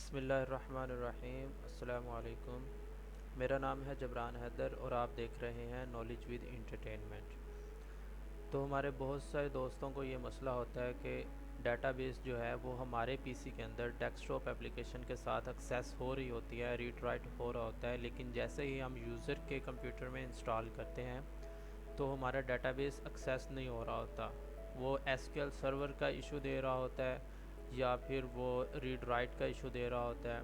बिस्मिल्लाहिर्रहमानिर्रहीम। अस्सलामु अलैकुम। मेरा नाम है जबरान हैदर और आप देख रहे हैं नॉलेज विद इंटरटेनमेंट। तो हमारे बहुत सारे दोस्तों को ये मसला होता है कि डेटाबेस जो है वो हमारे पीसी के अंदर डेस्कटॉप एप्लीकेशन के साथ एक्सेस हो रही होती है, रीड राइट हो रहा होता है, लेकिन जैसे ही हम यूज़र के कंप्यूटर में इंस्टॉल करते हैं तो हमारा डेटाबेस एक्सेस नहीं हो रहा होता। वो एसक्यूएल सर्वर का इशू दे रहा होता है या फिर वो रीड राइट का इशू दे रहा होता है,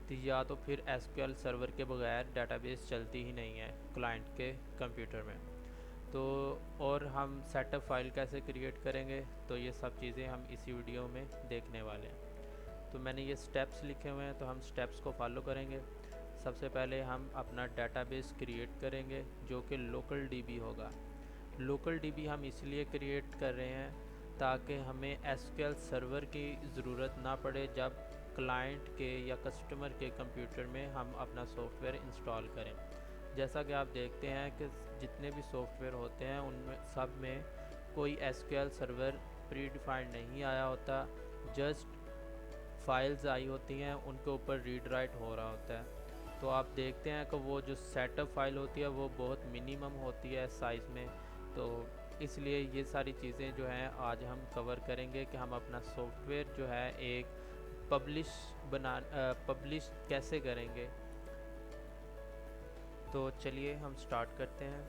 तो या तो फिर एसक्यूएल सर्वर के बगैर डेटाबेस चलती ही नहीं है क्लाइंट के कंप्यूटर में। तो और हम सेटअप फाइल कैसे क्रिएट करेंगे, तो ये सब चीज़ें हम इसी वीडियो में देखने वाले हैं। तो मैंने ये स्टेप्स लिखे हुए हैं, तो हम स्टेप्स को फॉलो करेंगे। सबसे पहले हम अपना डेटाबेस क्रिएट करेंगे जो कि लोकल डीबी होगा। लोकल डीबी हम इसलिए क्रिएट कर रहे हैं ताकि हमें एसक्यूएल सर्वर की ज़रूरत ना पड़े जब क्लाइंट के या कस्टमर के कंप्यूटर में हम अपना सॉफ्टवेयर इंस्टॉल करें। जैसा कि आप देखते हैं कि जितने भी सॉफ्टवेयर होते हैं उनमें सब में कोई एसक्यूएल सर्वर प्री डिफाइंड नहीं आया होता, जस्ट फाइल्स आई होती हैं, उनके ऊपर रीड राइट हो रहा होता है। तो आप देखते हैं कि वो जो सेटअप फाइल होती है वो बहुत मिनिमम होती है साइज़ में। तो इसलिए ये सारी चीज़ें जो हैं आज हम कवर करेंगे कि हम अपना सॉफ्टवेयर जो है एक पब्लिश कैसे करेंगे। तो चलिए हम स्टार्ट करते हैं।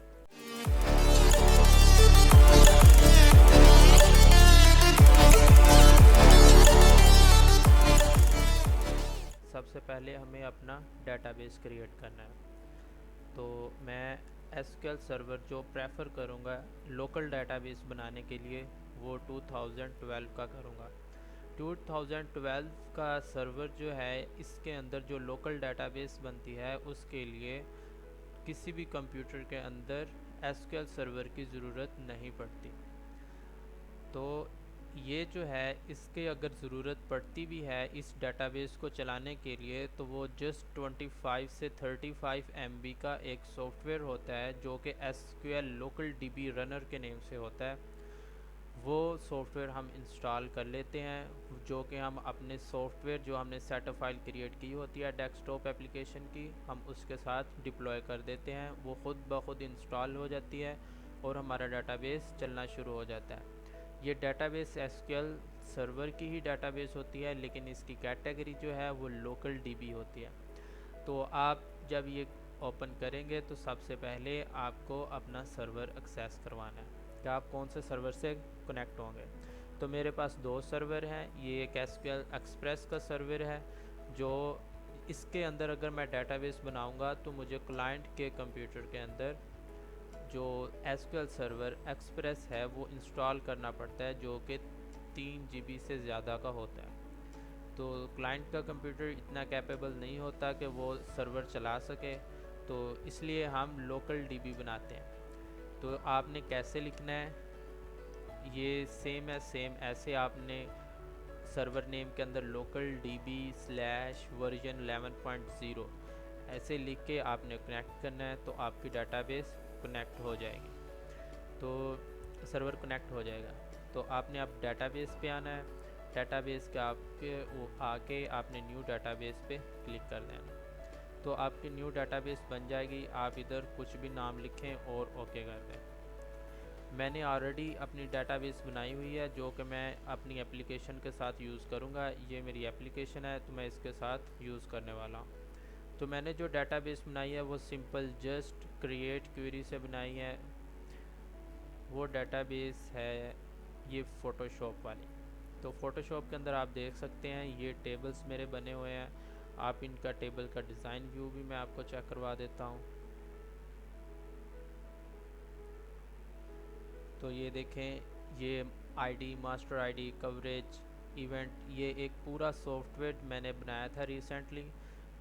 सबसे पहले हमें अपना डेटाबेस क्रिएट करना है। तो मैं एसक्यूएल सर्वर जो प्रेफर करूँगा लोकल डेटाबेस बनाने के लिए वो 2012 का करूँगा। 2012 का सर्वर जो है इसके अंदर जो लोकल डेटाबेस बनती है उसके लिए किसी भी कंप्यूटर के अंदर एसक्यूएल सर्वर की ज़रूरत नहीं पड़ती। तो ये जो है इसके अगर ज़रूरत पड़ती भी है इस डेटाबेस को चलाने के लिए तो वो जस्ट 25 से 35 MB का एक सॉफ्टवेयर होता है जो कि एसक्यूएल लोकल डीबी रनर के नेम से होता है। वो सॉफ्टवेयर हम इंस्टॉल कर लेते हैं, जो कि हम अपने सॉफ्टवेयर जो हमने सेटअप फाइल क्रिएट की होती है डेस्कटॉप एप्लीकेशन की, हम उसके साथ डिप्लॉय कर देते हैं। वो ख़ुद ब खुद इंस्टॉल हो जाती है और हमारा डेटाबेस चलना शुरू हो जाता है। ये डेटाबेस एसक्यूएल सर्वर की ही डेटाबेस होती है, लेकिन इसकी कैटेगरी जो है वो लोकल डीबी होती है। तो आप जब ये ओपन करेंगे तो सबसे पहले आपको अपना सर्वर एक्सेस करवाना है कि आप कौन से सर्वर से कनेक्ट होंगे। तो मेरे पास दो सर्वर हैं। ये एक एसक्यूएल एक्सप्रेस का सर्वर है जो इसके अंदर अगर मैं डेटाबेस बनाऊंगा तो मुझे क्लाइंट के कंप्यूटर के अंदर जो एसक्यूएल सर्वर एक्सप्रेस है वो इंस्टॉल करना पड़ता है, जो कि 3 GB से ज़्यादा का होता है। तो क्लाइंट का कंप्यूटर इतना कैपेबल नहीं होता कि वो सर्वर चला सके, तो इसलिए हम लोकल डीबी बनाते हैं। तो आपने कैसे लिखना है, ये सेम है, सेम ऐसे आपने सर्वर नेम के अंदर लोकल डीबी स्लैश वर्जन 11.0 ऐसे लिख के आपने कनेक्ट करना है, तो आपकी डेटाबेस कनेक्ट हो जाएगी। तो सर्वर कनेक्ट हो जाएगा। तो आपने अब डेटाबेस पे आना है। डेटाबेस के आपके वो आके आपने न्यू डेटाबेस पे क्लिक कर देना। तो आपकी न्यू डेटाबेस बन जाएगी। आप इधर कुछ भी नाम लिखें और ओके कर दें। मैंने ऑलरेडी अपनी डेटाबेस बनाई हुई है जो कि मैं अपनी एप्लीकेशन के साथ यूज़ करूँगा। ये मेरी एप्लीकेशन है तो मैं इसके साथ यूज़ करने वाला हूँ। तो मैंने जो डेटाबेस बनाई है वो सिंपल जस्ट क्रिएट क्वेरी से बनाई है। वो डेटाबेस है ये फ़ोटोशॉप वाली। तो फ़ोटोशॉप के अंदर आप देख सकते हैं ये टेबल्स मेरे बने हुए हैं। आप इनका टेबल का डिज़ाइन व्यू भी मैं आपको चेक करवा देता हूँ। तो ये देखें, ये ID, master ID, coverage, event, ये एक पूरा सॉफ्टवेयर मैंने बनाया था रिसेंटली।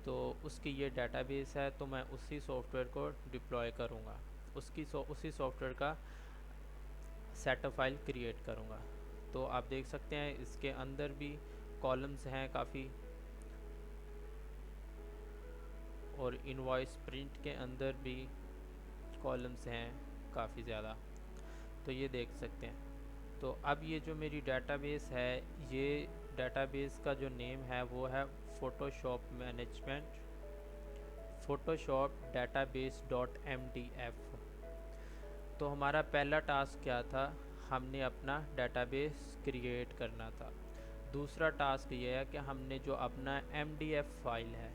तो उसकी ये डेटाबेस है, तो मैं उसी सॉफ्टवेयर को डिप्लॉय करूँगा, उसी सॉफ्टवेयर का सेटअप फाइल क्रिएट करूँगा। तो आप देख सकते हैं इसके अंदर भी कॉलम्स हैं काफ़ी, और इनवॉइस प्रिंट के अंदर भी कॉलम्स हैं काफ़ी ज़्यादा। तो ये देख सकते हैं। तो अब ये जो मेरी डेटाबेस है ये डेटाबेस का जो नेम है वो है Photoshop management Photoshop database dot MDF। तो हमारा पहला टास्क क्या था, हमने अपना डेटाबेस क्रिएट करना था। दूसरा टास्क ये है कि हमने जो अपना MDF फाइल है,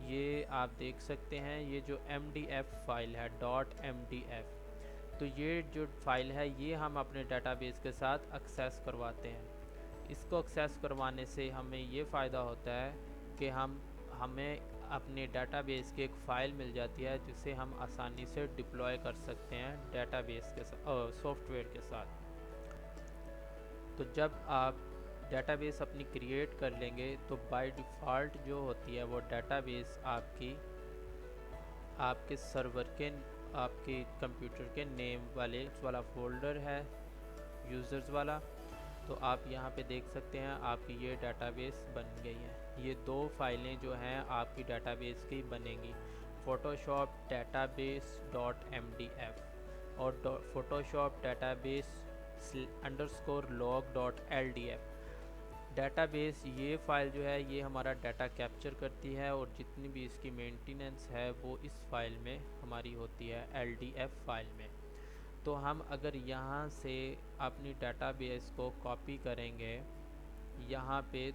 ये आप देख सकते हैं, ये जो MDF फाइल है .mdf, तो ये जो फाइल है ये हम अपने डेटाबेस के साथ एक्सेस करवाते हैं। इसको एक्सेस करवाने से हमें ये फ़ायदा होता है कि हमें अपने डेटाबेस की एक फ़ाइल मिल जाती है जिसे हम आसानी से डिप्लॉय कर सकते हैं डेटाबेस के साथ, सॉफ्टवेयर के साथ। तो जब आप डेटाबेस अपनी क्रिएट कर लेंगे तो बाय डिफ़ॉल्ट जो होती है वो डेटाबेस आपके सर्वर के, आपके कंप्यूटर के नेम वाला फ़ोल्डर है, यूज़र्स वाला। तो आप यहाँ पे देख सकते हैं आपकी ये डेटाबेस बन गई है। ये दो फाइलें जो हैं आपकी डेटाबेस की बनेंगी, फोटोशॉप डेटाबेस डॉट MDF और Photoshop database underscore log dot LDF। Database ये फ़ाइल जो है ये हमारा डाटा कैप्चर करती है और जितनी भी इसकी मेंटेनेंस है वो इस फाइल में हमारी होती है LDF फाइल में। तो हम अगर यहाँ से अपनी डेटाबेस को कॉपी करेंगे यहाँ पे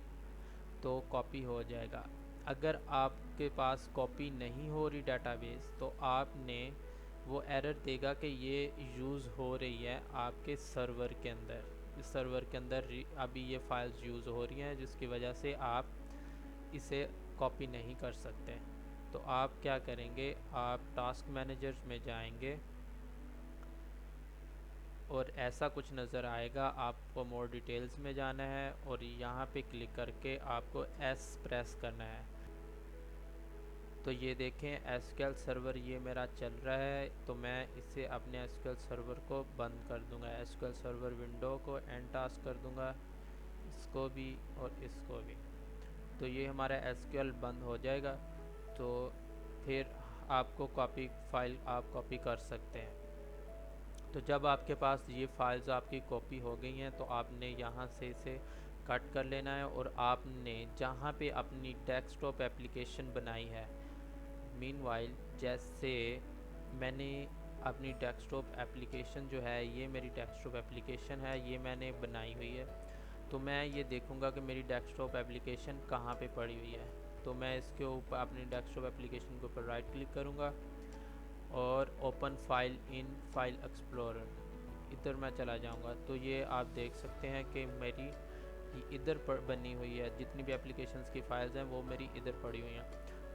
तो कॉपी हो जाएगा। अगर आपके पास कॉपी नहीं हो रही डेटाबेस तो आपने वो एरर देगा कि ये यूज़ हो रही है आपके सर्वर के अंदर। इस सर्वर के अंदर अभी ये फाइल्स यूज़ हो रही हैं जिसकी वजह से आप इसे कॉपी नहीं कर सकते। तो आप क्या करेंगे, आप टास्क मैनेजर में जाएंगे और ऐसा कुछ नज़र आएगा, आपको मोर डिटेल्स में जाना है और यहाँ पे क्लिक करके आपको S प्रेस करना है। तो ये देखें SQL सर्वर ये मेरा चल रहा है, तो मैं इसे अपने SQL सर्वर को बंद कर दूंगा। SQL सर्वर विंडो को एंड टास्क कर दूंगा, इसको भी और इसको भी। तो ये हमारा SQL बंद हो जाएगा। तो फिर आपको फाइल आप कॉपी कर सकते हैं। तो जब आपके पास ये फाइल्स आपकी कॉपी हो गई हैं तो आपने यहाँ से इसे कट कर लेना है और आपने जहाँ पे अपनी डेस्कटॉप एप्लीकेशन बनाई है, मीनवाइल जैसे मैंने अपनी डेस्कटॉप एप्लीकेशन जो है, ये मेरी डेस्कटॉप एप्लीकेशन है, ये मैंने बनाई हुई है। तो मैं ये देखूँगा कि मेरी डेस्कटॉप एप्लीकेशन कहाँ पे पड़ी हुई है। तो मैं इसके ऊपर अपनी डेस्कटॉप एप्लीकेशन के ऊपर राइट क्लिक करूँगा और open file in file explorer, इधर मैं चला जाऊंगा। तो ये आप देख सकते हैं कि मेरी इधर पर बनी हुई है, जितनी भी एप्लीकेशंस की फ़ाइल्स हैं वो मेरी इधर पड़ी हुई हैं।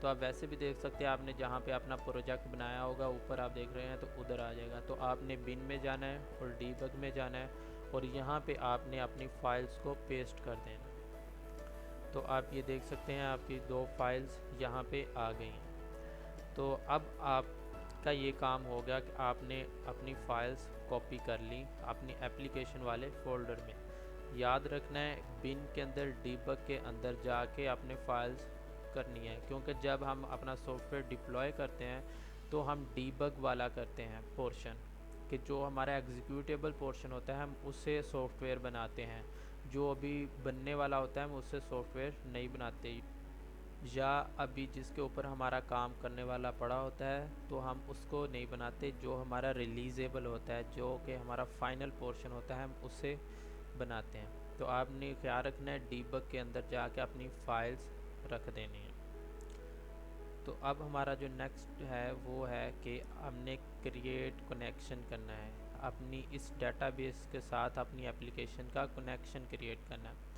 तो आप वैसे भी देख सकते हैं, आपने जहाँ पे अपना प्रोजेक्ट बनाया होगा ऊपर आप देख रहे हैं तो उधर आ जाएगा। तो आपने बिन में जाना है और डीबग में जाना है और यहाँ पे आपने अपनी फ़ाइल्स को पेस्ट कर देना। तो आप ये देख सकते हैं आपकी दो फाइल्स यहाँ पे आ गई हैं। तो अब आपका ये काम हो गया कि आपने अपनी फ़ाइल्स कॉपी कर ली अपनी एप्लीकेशन वाले फ़ोल्डर में। याद रखना है बिन के अंदर डीबग के अंदर जाके अपने फ़ाइल्स करनी है, क्योंकि जब हम अपना सॉफ्टवेयर डिप्लॉय करते हैं तो हम डीबग वाला करते हैं पोर्शन, कि जो हमारा एग्जीक्यूटेबल पोर्शन होता है हम उससे सॉफ्टवेयर बनाते हैं, जो अभी बनने वाला होता है हम उससे सॉफ्टवेयर नहीं बनाते, या अभी जिसके ऊपर हमारा काम करने वाला पड़ा होता है तो हम उसको नहीं बनाते। जो हमारा रिलीजेबल होता है, जो कि हमारा फाइनल पोर्शन होता है, हम उसे बनाते हैं। तो आपने ख्याल रखना है डीबग के अंदर जाके अपनी फाइल्स रख देनी है। तो अब हमारा जो नेक्स्ट है वो है कि हमने क्रिएट कनेक्शन करना है, अपनी इस डेटाबेस के साथ अपनी एप्लीकेशन का कनेक्शन क्रिएट करना है।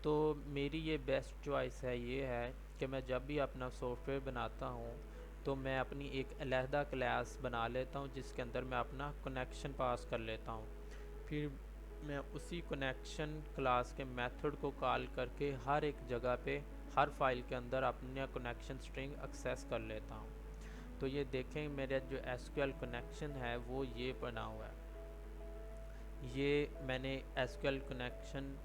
तो मेरी ये बेस्ट चॉइस है, ये है कि मैं जब भी अपना सॉफ्टवेयर बनाता हूँ तो मैं अपनी एक अलहदा क्लास बना लेता हूँ जिसके अंदर मैं अपना कनेक्शन पास कर लेता हूँ। फिर मैं उसी कनेक्शन क्लास के मेथड को कॉल करके हर एक जगह पे हर फाइल के अंदर अपना कनेक्शन स्ट्रिंग एक्सेस कर लेता हूँ। तो ये देखें मेरा जो SQL कनेक्शन है वो ये बना हुआ है। ये मैंने SQL कनेक्शन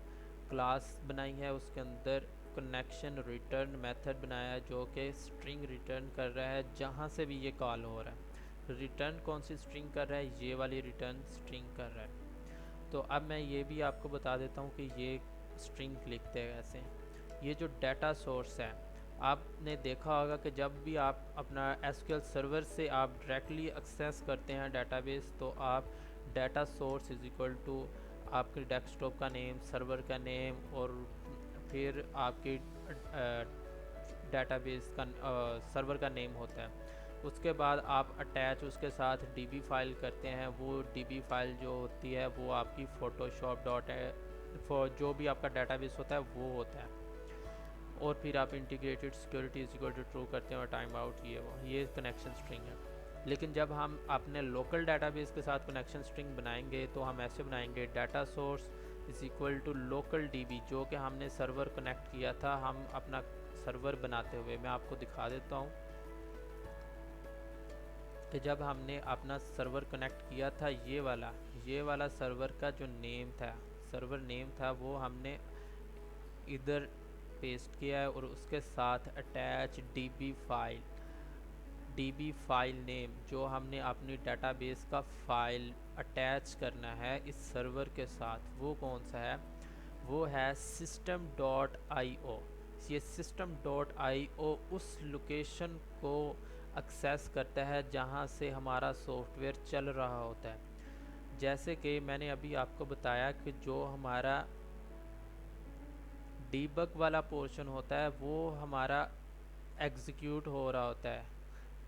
क्लास बनाई है, उसके अंदर कनेक्शन रिटर्न मेथड बनाया है जो कि स्ट्रिंग रिटर्न कर रहा है जहाँ से भी ये कॉल हो रहा है। रिटर्न कौन सी स्ट्रिंग कर रहा है, ये वाली रिटर्न स्ट्रिंग कर रहा है। तो अब मैं ये भी आपको बता देता हूँ कि ये स्ट्रिंग लिखते हैं ऐसे। ये जो डाटा सोर्स है, आपने देखा होगा कि जब भी आप अपना एसक्यूएल सर्वर से आप डायरेक्टली एक्सेस करते हैं डेटाबेस, तो आप data source is equal to आपके डेस्कटॉप का नेम, सर्वर का नेम, और फिर आपकी डेटाबेस का सर्वर का नेम होता है। उसके बाद आप अटैच उसके साथ डीबी फाइल करते हैं। वो डीबी फाइल जो होती है वो आपकी फोटोशॉप डॉट जो भी आपका डेटाबेस होता है वो होता है। और फिर आप integrated security is equal to true करते हैं और टाइम आउट ये कनेक्शन स्ट्रिंग है। लेकिन जब हम अपने लोकल डेटाबेस के साथ कनेक्शन स्ट्रिंग बनाएंगे तो हम ऐसे बनाएंगे, data source is equal to local DB, जो कि हमने सर्वर कनेक्ट किया था हम अपना सर्वर बनाते हुए। मैं आपको दिखा देता हूँ कि जब हमने अपना सर्वर कनेक्ट किया था, ये वाला सर्वर का जो नेम था, सर्वर नेम था, वो हमने इधर पेस्ट किया है और उसके साथ अटैच डीबी फाइल नेम, जो हमने अपनी डेटाबेस का फाइल अटैच करना है इस सर्वर के साथ, वो कौन सा है? वो है system.io। ये system.io उस लोकेशन को एक्सेस करता है जहां से हमारा सॉफ्टवेयर चल रहा होता है। जैसे कि मैंने अभी आपको बताया कि जो हमारा डीबग वाला पोर्शन होता है वो हमारा एग्जीक्यूट हो रहा होता है।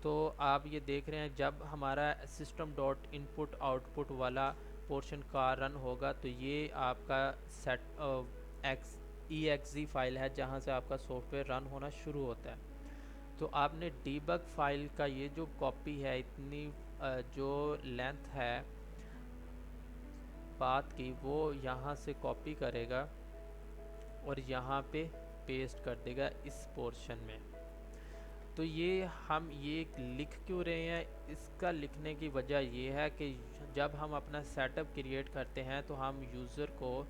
तो आप ये देख रहे हैं जब हमारा सिस्टम डॉट इनपुट आउटपुट वाला पोर्शन का रन होगा तो ये आपका EXE फाइल है जहाँ से आपका सॉफ्टवेयर रन होना शुरू होता है। तो आपने डीबग फाइल का ये जो कॉपी है, इतनी जो लेंथ है पाथ की, वो यहाँ से कॉपी करेगा और यहाँ पे पेस्ट कर देगा इस पोर्शन में। तो ये हम ये लिख क्यों रहे हैं? इसका लिखने की वजह ये है कि जब हम अपना सेटअप क्रिएट करते हैं तो हम यूज़र को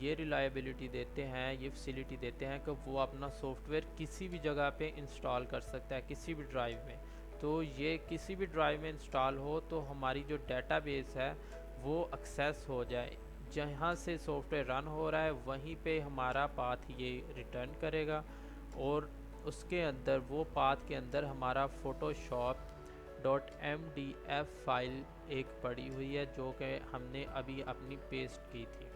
ये रिलायबिलिटी देते हैं, ये फैसिलिटी देते हैं कि वो अपना सॉफ्टवेयर किसी भी जगह पे इंस्टॉल कर सकता है, किसी भी ड्राइव में। तो ये किसी भी ड्राइव में इंस्टॉल हो तो हमारी जो डेटाबेस है वो एक्सेस हो जाए, जहाँ से सॉफ्टवेयर रन हो रहा है वहीं पे हमारा पाथ ये रिटर्न करेगा। और उसके अंदर, वो पाथ के अंदर हमारा photoshop.mdf फाइल एक पड़ी हुई है जो कि हमने अभी अपनी पेस्ट की थी,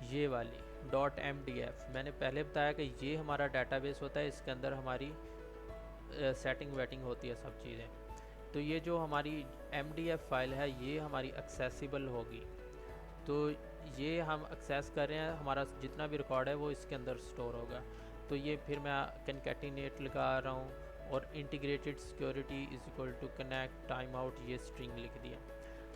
ये वाली .mdf। मैंने पहले बताया कि ये हमारा डेटाबेस होता है, इसके अंदर हमारी सेटिंग वेटिंग होती है सब चीज़ें। तो ये जो हमारी mdf फाइल है ये हमारी एक्सेसिबल होगी। तो ये हम एक्सेस कर रहे हैं, हमारा जितना भी रिकॉर्ड है वो इसके अंदर स्टोर होगा। तो ये फिर मैं कंकैटिनेट लगा रहा हूँ और integrated security is equal to connect time out, ये स्ट्रिंग लिख दिया।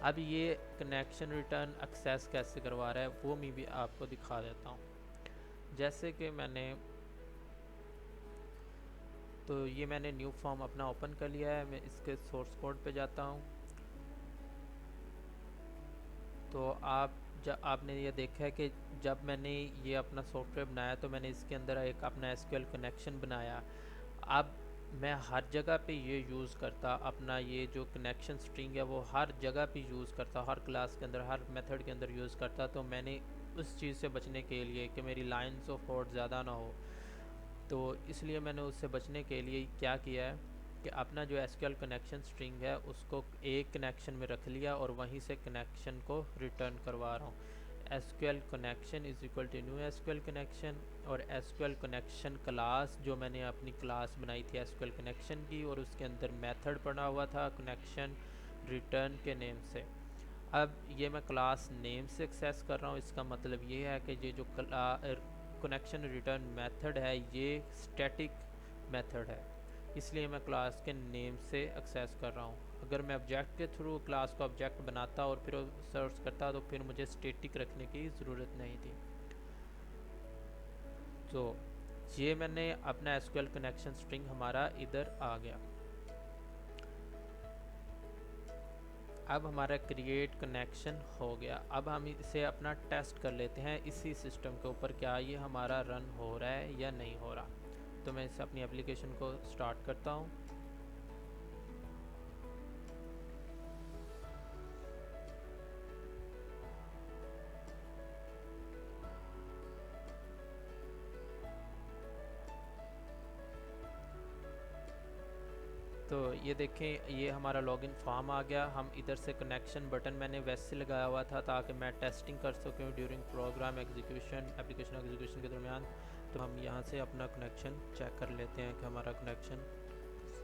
अब ये कनेक्शन रिटर्न एक्सेस कैसे करवा रहा है वो मैं भी आपको दिखा देता हूँ। जैसे कि मैंने न्यू फॉर्म अपना ओपन कर लिया है। मैं इसके सोर्स कोड पे जाता हूँ। तो आपने ये देखा है कि जब मैंने ये अपना सॉफ्टवेयर बनाया तो मैंने इसके अंदर एक अपना एसक्यूएल कनेक्शन बनाया। अब मैं हर जगह पे ये यूज़ करता, अपना ये जो कनेक्शन स्ट्रिंग है वो हर जगह पे यूज़ करता, हर क्लास के अंदर, हर मेथड के अंदर यूज़ करता। तो मैंने उस चीज़ से बचने के लिए कि मेरी लाइन्स ऑफ कोड ज़्यादा ना हो, तो इसलिए मैंने उससे बचने के लिए क्या किया है कि अपना जो एसक्यूएल कनेक्शन स्ट्रिंग है उसको एक कनेक्शन में रख लिया और वहीं से कनेक्शन को रिटर्न करवा रहा हूँ। SQL connection is equal to new SQL connection, और एसक्यूएल कनेक्शन क्लास जो मैंने अपनी क्लास बनाई थी एसक्यूएल कनेक्शन की, और उसके अंदर मेथड पड़ा हुआ था कनेक्शन रिटर्न के नेम से। अब ये मैं क्लास नेम से एक्सेस कर रहा हूँ। इसका मतलब ये है कि ये जो कनेक्शन रिटर्न मेथड है ये स्टैटिक मेथड है, इसलिए मैं क्लास के नेम से एक्सेस कर रहा हूँ। अगर मैं ऑब्जेक्ट के थ्रू क्लास का ऑब्जेक्ट बनाता और फिर सर्च करता तो फिर मुझे स्टैटिक रखने की ज़रूरत नहीं थी। तो ये मैंने अपना एसक्यूएल कनेक्शन स्ट्रिंग हमारा इधर आ गया। अब हमारा क्रिएट कनेक्शन हो गया। अब हम इसे अपना टेस्ट कर लेते हैं इसी सिस्टम के ऊपर, क्या ये हमारा रन हो रहा है या नहीं हो रहा। तो मैं इस अपनी एप्लीकेशन को स्टार्ट करता हूँ। तो ये देखें, ये हमारा लॉगिन फॉर्म आ गया। हम इधर से कनेक्शन बटन मैंने वैसे लगाया हुआ था ताकि मैं टेस्टिंग कर सकूँ during program execution, application execution के दरमियान। तो हम यहाँ से अपना कनेक्शन चेक कर लेते हैं कि हमारा कनेक्शन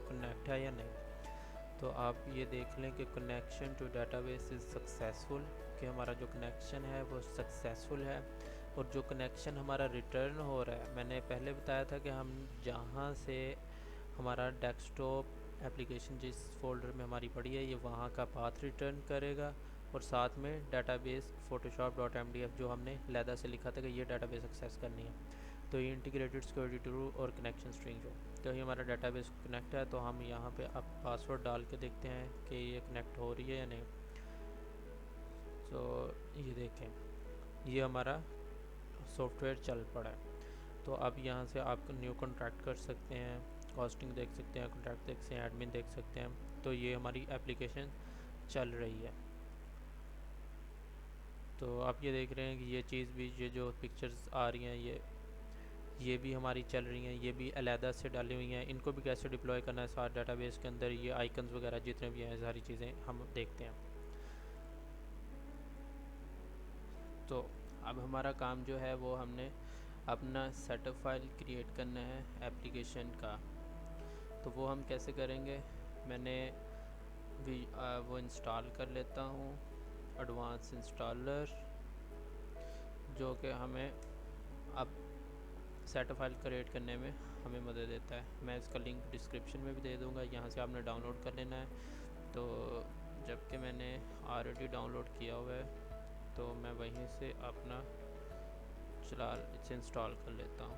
कनेक्ट है या नहीं। तो आप ये देख लें कि connection to database is successful, कि हमारा जो कनेक्शन है वो सक्सेसफुल है। और जो कनेक्शन हमारा रिटर्न हो रहा है, मैंने पहले बताया था कि हम जहाँ से हमारा डेस्कटॉप एप्लीकेशन जिस फोल्डर में हमारी पड़ी है, ये वहाँ का पाथ रिटर्न करेगा और साथ में डेटाबेस photoshop.mdf जो हमने लैदा से लिखा था कि ये डेटाबेस एक्सेस करनी है। तो ये इंटीग्रेटेड सिक्योरिटी टू और कनेक्शन स्ट्रिंग जो, तो ये हमारा डेटाबेस कनेक्ट है। तो हम यहाँ पे अब पासवर्ड डाल के देखते हैं कि ये कनेक्ट हो रही है या नहीं। तो ये देखें, ये हमारा सॉफ्टवेयर चल पड़ा है। तो अब यहाँ से आप न्यू कॉन्ट्रैक्ट कर सकते हैं, कॉस्टिंग देख सकते हैं, कॉन्ट्रैक्ट देख सकते हैं, एडमिन देख सकते हैं। तो ये हमारी एप्लीकेशन चल रही है। तो आप ये देख रहे हैं कि ये चीज़ भी, ये जो पिक्चर्स आ रही हैं ये भी हमारी चल रही हैं, ये भी अलहदा से डाली हुई हैं। इनको भी कैसे डिप्लॉय करना है साथ डेटाबेस के अंदर, ये आइकन्स वगैरह जितने भी हैं सारी चीज़ें हम देखते हैं। तो अब हमारा काम जो है वो हमने अपना सेटअप फाइल क्रिएट करना है एप्लीकेशन का। तो वो हम कैसे करेंगे, मैंने भी वो इंस्टॉल कर लेता हूँ, एडवांस इंस्टॉलर, जो कि हमें अब सेटअप फाइल क्रिएट करने में हमें मदद देता है। मैं इसका लिंक डिस्क्रिप्शन में भी दे दूँगा, यहाँ से आपने डाउनलोड कर लेना है। तो जबकि मैंने ऑलरेडी डाउनलोड किया हुआ है, तो मैं वहीं से अपना इसे इंस्टॉल कर लेता हूँ।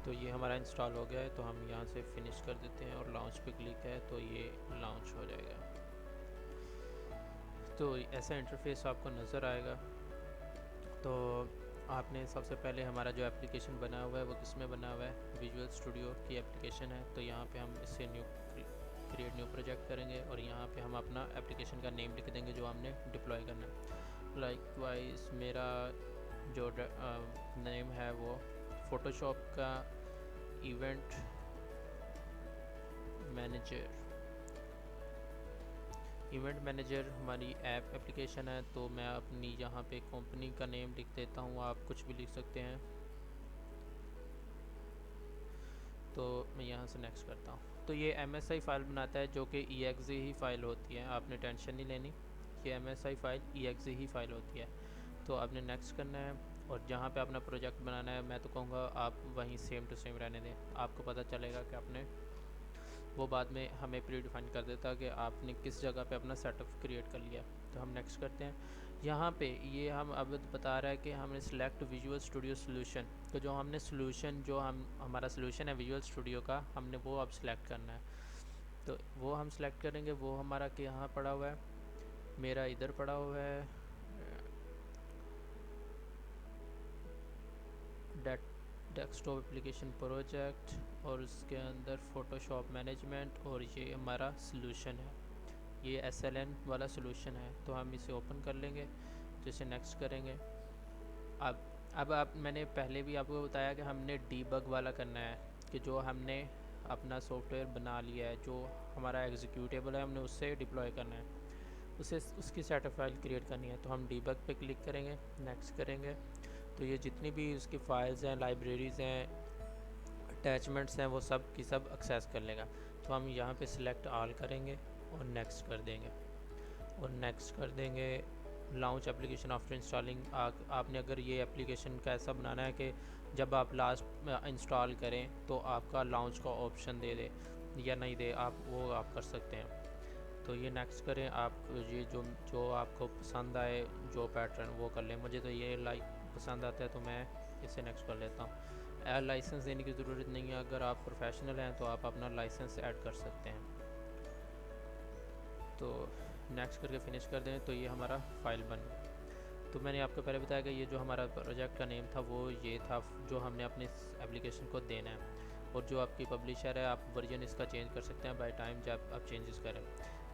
तो ये हमारा इंस्टॉल हो गया है। तो हम यहाँ से फिनिश कर देते हैं और लॉन्च पे क्लिक है तो ये लॉन्च हो जाएगा। तो ऐसा इंटरफेस आपको नज़र आएगा। तो आपने सबसे पहले हमारा जो एप्लीकेशन बना हुआ है वो किस में बना हुआ है, विजुअल स्टूडियो की एप्लीकेशन है। तो यहाँ पे हम इससे क्रिएट न्यू प्रोजेक्ट करेंगे और यहाँ पे हम अपना एप्लीकेशन का नेम लिख देंगे जो हमने डिप्लॉय करना है। लाइकवाइज मेरा जो नेम है वो फ़ोटोशॉप का इवेंट मैनेजर हमारी ऐप एप्लीकेशन है। तो मैं अपनी यहाँ पे कंपनी का नेम लिख देता हूँ, आप कुछ भी लिख सकते हैं। तो मैं यहाँ से नेक्स्ट करता हूँ। तो ये MSI फ़ाइल बनाता है जो कि exe ही फ़ाइल होती है, आपने टेंशन नहीं लेनी। ये MSI फ़ाइल exe ही फ़ाइल होती है। तो आपने नेक्स्ट करना है और जहाँ पे अपना प्रोजेक्ट बनाना है, मैं तो कहूँगा आप वहीं सेम टू सेम रहने दें। आपको पता चलेगा कि आपने वो बाद में हमें प्री डिफाइन कर देता कि आपने किस जगह पे अपना सेटअप क्रिएट कर लिया। तो हम नेक्स्ट करते हैं। यहाँ पे ये हम अब बता रहा है कि हमने सिलेक्ट विजुअल स्टूडियो सोल्यूशन। तो जो हमने सोल्यूशन, जो हमारा सोल्यूशन है विजुअल स्टूडियो का, हमने वो अब सिलेक्ट करना है। तो वो हम सिलेक्ट करेंगे। वो हमारा कि यहाँ पड़ा हुआ है, मेरा इधर पड़ा हुआ है डेस्कटॉप एप्लीकेशन प्रोजेक्ट, और उसके अंदर फ़ोटोशॉप मैनेजमेंट, और ये हमारा सॉल्यूशन है, ये SLN वाला सॉल्यूशन है। तो हम इसे ओपन कर लेंगे, जैसे नेक्स्ट करेंगे। अब आप, मैंने पहले भी आपको बताया कि हमने डीबग वाला करना है, कि जो हमने अपना सॉफ्टवेयर बना लिया है, जो हमारा एग्जीक्यूटेबल है, हमने उससे डिप्लॉय करना है, उसकी सेटअप फाइल क्रिएट करनी है। तो हम डीबग पे क्लिक करेंगे, नेक्स्ट करेंगे। तो ये जितनी भी उसकी फ़ाइल्स हैं, लाइब्रेरीज़ हैं, अटैचमेंट्स हैं, वो सब की सब एक्सेस कर लेगा। तो हम यहाँ पे सिलेक्ट ऑल करेंगे और नेक्स्ट कर देंगे लॉन्च एप्लीकेशन आफ्टर इंस्टॉलिंग। आपने अगर ये एप्लीकेशन का ऐसा बनाना है कि जब आप लास्ट इंस्टॉल करें तो आपका लॉन्च का ऑप्शन दे दे या नहीं दे, आप वो आप कर सकते हैं। तो ये नेक्स्ट करें। आप ये जो आपको पसंद आए, जो पैटर्न वो कर लें। मुझे तो ये पसंद आता है तो मैं इसे नेक्स्ट कर लेता हूँ। लाइसेंस देने की ज़रूरत नहीं है, अगर आप प्रोफेशनल हैं तो आप अपना लाइसेंस ऐड कर सकते हैं। तो नेक्स्ट करके फिनिश कर दें। तो ये हमारा फ़ाइल बन गया। तो मैंने आपको पहले बताया कि ये जो हमारा प्रोजेक्ट का नेम था वो ये था, जो हमने अपने एप्लीकेशन को देना है। और जो आपकी पब्लिशर है, आप वर्जन इसका चेंज कर सकते हैं बाय टाइम जब आप चेंजेस करें।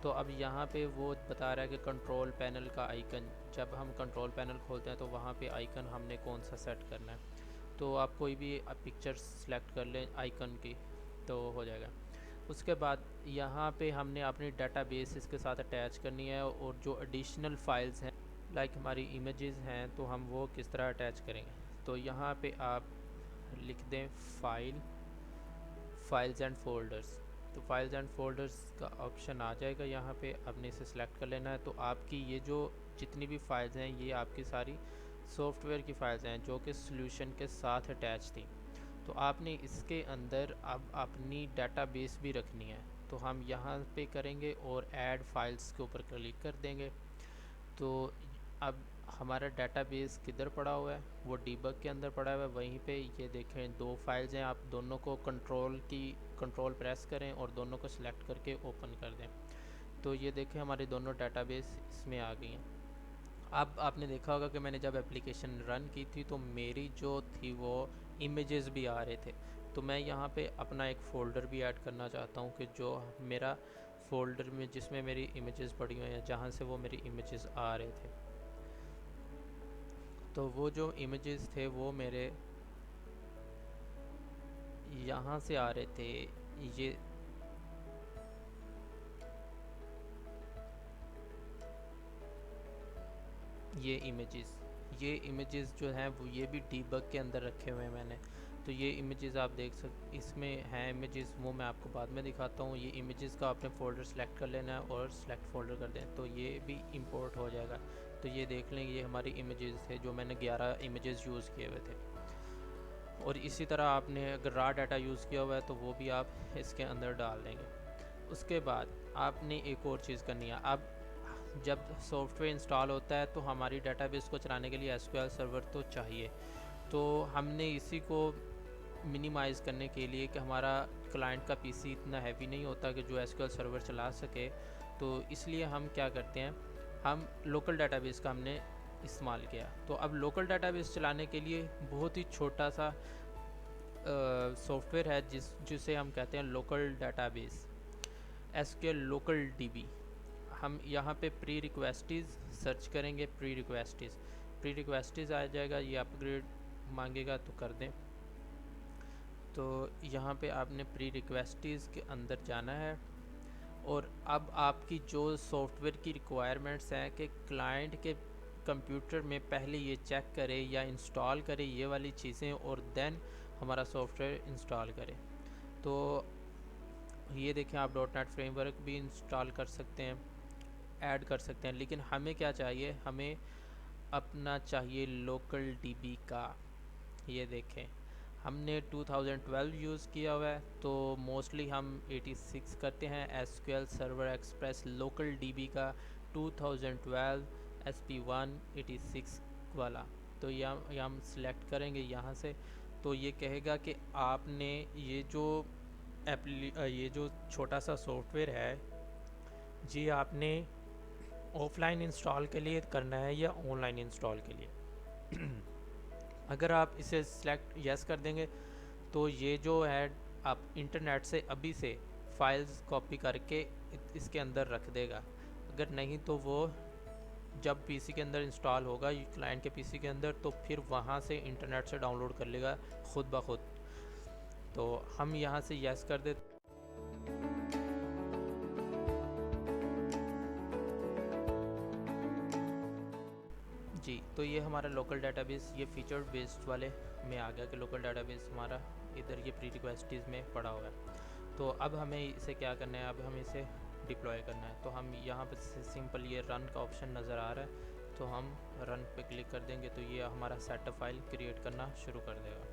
तो अब यहाँ पे वो बता रहा है कि कंट्रोल पैनल का आइकन, जब हम कंट्रोल पैनल खोलते हैं तो वहाँ पे आइकन हमने कौन सा सेट करना है। तो आप कोई भी पिक्चर सेलेक्ट कर लें आइकन की तो हो जाएगा। उसके बाद यहाँ पे हमने अपनी डाटाबेस इसके साथ अटैच करनी है, और जो एडिशनल फाइल्स हैं लाइक हमारी इमेजेस हैं तो हम वो किस तरह अटैच करेंगे। तो यहाँ पे आप लिख दें फाइल्स एंड फोल्डर्स। तो फाइल्स एंड फोल्डर्स का ऑप्शन आ जाएगा यहाँ पे, आपने इसे सिलेक्ट कर लेना है। तो आपकी ये जो जितनी भी फाइल्स हैं ये आपकी सारी सॉफ्टवेयर की फाइल्स हैं जो कि सॉल्यूशन के साथ अटैच थी। तो आपने इसके अंदर अब अपनी डाटाबेस भी रखनी है। तो हम यहाँ पे करेंगे और ऐड फाइल्स के ऊपर क्लिक कर देंगे। तो अब हमारा डाटाबेस किधर पड़ा हुआ है, वो डीबग के अंदर पड़ा हुआ है। वहीं पे ये देखें 2 फाइल्स हैं, आप दोनों को कंट्रोल प्रेस करें और दोनों को सिलेक्ट करके ओपन कर दें। तो ये देखें हमारी दोनों डाटाबेस इसमें आ गई हैं। अब आपने देखा होगा कि मैंने जब एप्लीकेशन रन की थी तो मेरी जो थी वो इमेजेस भी आ रहे थे। तो मैं यहाँ पे अपना एक फ़ोल्डर भी ऐड करना चाहता हूँ कि जो मेरा फ़ोल्डर में जिसमें मेरी इमेजेस पड़ी हुई हैं, जहाँ से वो मेरी इमेजेस आ रहे थे। तो वो जो इमेजेस थे वो मेरे यहाँ से आ रहे थे। ये इमेजेस जो हैं वो ये भी डीबग के अंदर रखे हुए हैं मैंने। तो ये इमेजेस आप देख सकते इसमें हैं इमेजेस, वो मैं आपको बाद में दिखाता हूँ। ये इमेजेस का आपने फ़ोल्डर सेलेक्ट कर लेना है और सेलेक्ट फ़ोल्डर कर दें तो ये भी इंपोर्ट हो जाएगा। तो ये देख लें ये हमारी इमेजेस थे जो मैंने 11 इमेजेस यूज़ किए हुए थे। और इसी तरह आपने अगर रॉ डाटा यूज़ किया हुआ है तो वो भी आप इसके अंदर डाल देंगे। उसके बाद आपने एक और चीज़ करनी है। अब जब सॉफ्टवेयर इंस्टॉल होता है तो हमारी डाटाबेस को चलाने के लिए एसक्यूएल सर्वर तो चाहिए। तो हमने इसी को मिनिमाइज़ करने के लिए कि हमारा क्लाइंट का पीसी इतना हैवी नहीं होता कि जो एसक्यूएल सर्वर चला सके, तो इसलिए हम क्या करते हैं, हम लोकल डाटाबेस का हमने इस्तेमाल किया। तो अब लोकल डाटाबेस चलाने के लिए बहुत ही छोटा सा सॉफ्टवेयर है जिसे हम कहते हैं local database, SQL local dB. हम यहाँ पे प्री रिक्वेस्टीज़ सर्च करेंगे, प्री रिक्वेस्टीज़ आ जाएगा, ये अपग्रेड मांगेगा तो कर दें। तो यहाँ पे आपने प्री रिक्वेस्टीज़ के अंदर जाना है, और अब आपकी जो सॉफ्टवेयर की रिक्वायरमेंट्स हैं कि क्लाइंट के कंप्यूटर में पहले ये चेक करे या इंस्टॉल करे ये वाली चीज़ें, और देन हमारा सॉफ्टवेयर इंस्टॉल करे। तो ये देखें आप .NET फ्रेमवर्क भी इंस्टॉल कर सकते हैं, ऐड कर सकते हैं, लेकिन हमें क्या चाहिए, हमें अपना चाहिए लोकल डीबी का। ये देखें हमने 2012 यूज़ किया हुआ है, तो मोस्टली हम 86 करते हैं। SQL server express local dB का 2012 SP1 86 वाला। तो ये हम सिलेक्ट करेंगे यहाँ से। तो ये कहेगा कि आपने ये जो छोटा सा सॉफ्टवेयर है जी आपने ऑफलाइन इंस्टॉल के लिए करना है या ऑनलाइन इंस्टॉल के लिए। अगर आप इसे सिलेक्ट यस कर देंगे तो ये जो है आप इंटरनेट से अभी से फाइल्स कॉपी करके इसके अंदर रख देगा। अगर नहीं तो वो जब पीसी के अंदर इंस्टॉल होगा क्लाइंट के पीसी के अंदर, तो फिर वहाँ से इंटरनेट से डाउनलोड कर लेगा खुद ब खुद। तो हम यहाँ से यस कर देते। जी, तो ये हमारा लोकल डाटाबेस ये फीचर बेस्ड वाले में आ गया कि लोकल डाटाबेस हमारा इधर ये प्री रिक्वेस्टीज़ में पड़ा हुआ है। तो अब हमें इसे क्या करना है, अब हमें इसे डिप्लॉय करना है। तो हम यहाँ पर सिंपल ये रन का ऑप्शन नज़र आ रहा है, तो हम रन पे क्लिक कर देंगे तो ये हमारा सेटअप फाइल क्रिएट करना शुरू कर देगा।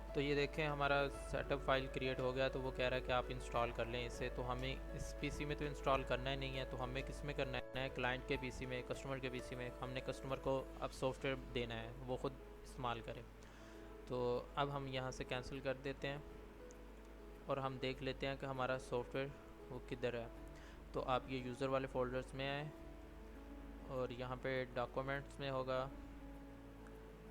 तो ये देखें हमारा सेटअप फाइल क्रिएट हो गया। तो वो कह रहा है कि आप इंस्टॉल कर लें इसे। तो हमें इस पीसी में तो इंस्टॉल करना ही नहीं है, तो हमें किस में करना है, क्लाइंट के पीसी में, कस्टमर के पीसी में। हमने कस्टमर को अब सॉफ्टवेयर देना है, वो ख़ुद इस्तेमाल करे। तो अब हम यहाँ से कैंसिल कर देते हैं और हम देख लेते हैं कि हमारा सॉफ्टवेयर वो किधर है। तो आप ये यूज़र वाले फ़ोल्डर्स में आए और यहाँ पे डॉक्यूमेंट्स में होगा,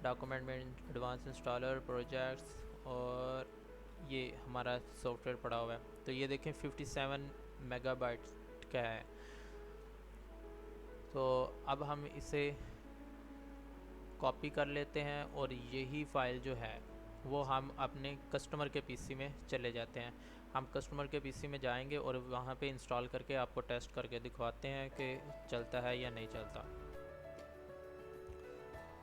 डॉक्यूमेंट में एडवांस इंस्टॉलर प्रोजेक्ट्स, और ये हमारा सॉफ्टवेयर पड़ा हुआ है। तो ये देखें 57 मेगाबाइट्स का है। तो अब हम इसे कॉपी कर लेते हैं और यही फ़ाइल जो है वो हम अपने कस्टमर के पीसी में चले जाते हैं। हम कस्टमर के पीसी में जाएंगे और वहाँ पे इंस्टॉल करके आपको टेस्ट करके दिखवाते हैं कि चलता है या नहीं चलता।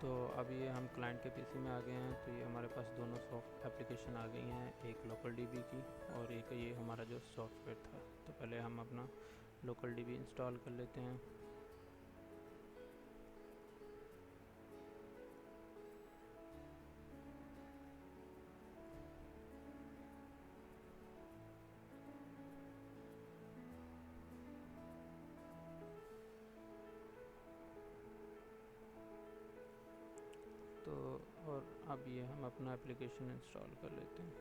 तो अब ये हम क्लाइंट के पीसी में आ गए हैं। तो ये हमारे पास दोनों सॉफ्ट एप्लीकेशन आ गई हैं, एक लोकल डीबी की और एक ये हमारा जो सॉफ्टवेयर था। तो पहले हम अपना लोकल डीबी इंस्टॉल कर लेते हैं। तो और अब ये हम अपना एप्लीकेशन इंस्टॉल कर लेते हैं।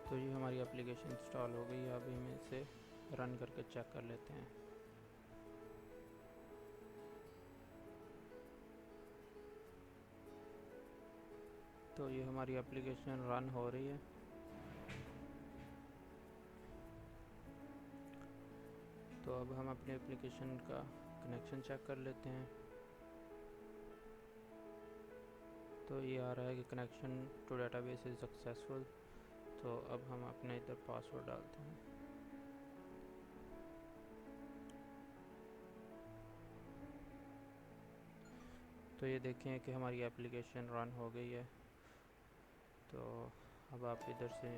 तो ये हमारी एप्लीकेशन इंस्टॉल हो गई है। अभी हम इसे रन करके चेक कर लेते हैं। तो ये हमारी एप्लीकेशन रन हो रही है। तो अब हम अपने एप्लीकेशन का कनेक्शन चेक कर लेते हैं। तो ये आ रहा है कि connection to database is successful. तो अब हम अपने इधर पासवर्ड डालते हैं। तो ये देखें कि हमारी एप्लीकेशन रन हो गई है। तो अब आप इधर से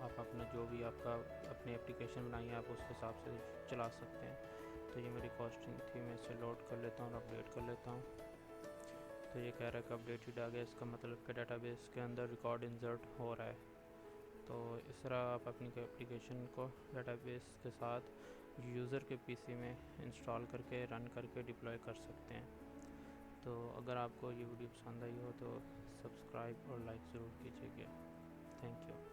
आप अपना जो भी आपका अपनी एप्लीकेशन बनाई है आप उस हिसाब से चला सकते हैं। तो ये मेरी कॉस्टिंग थी, मैं इसे लोड कर लेता हूँ और अपडेट कर लेता हूँ। तो ये कह रहा है कि अपडेटेड आ गया, इसका मतलब कि डेटाबेस के अंदर रिकॉर्ड इंसर्ट हो रहा है। तो इस तरह आप अपनी एप्लीकेशन को डेटाबेस के साथ यूज़र के पीसी में इंस्टॉल करके रन करके डिप्लॉय कर सकते हैं। तो अगर आपको ये वीडियो पसंद आई हो तो सब्सक्राइब और लाइक ज़रूर कीजिएगा। Thank you.